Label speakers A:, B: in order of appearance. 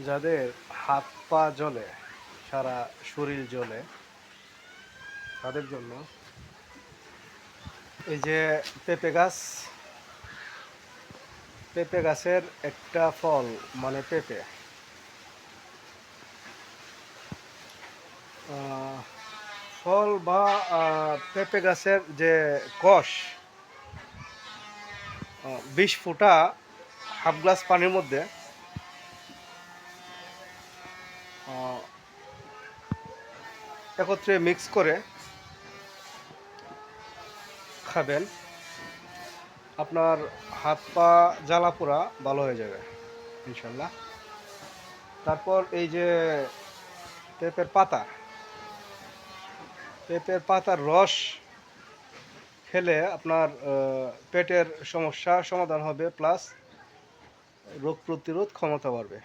A: যাদের হাত পা জ্বলে, সারা শরীর জ্বলে, তাদের জন্য এই যে পেঁপে গাছ, পেঁপে গাছের একটা ফল মানে পেঁপে, ফল বা পেঁপে গাছের যে কষ, 20 ফোঁটা হাফ গ্লাস পানির মধ্যে একত্রে মিক্স করে খাবেন। আপনার হাত পা জ্বালা পোড়া ভালো হয়ে যাবে ইনশাল্লাহ। তারপর এই যে পেঁপের পাতা, পেঁপের পাতার রস খেলে আপনার পেটের সমস্যা সমাধান হবে, প্লাস রোগ প্রতিরোধ ক্ষমতা বাড়বে।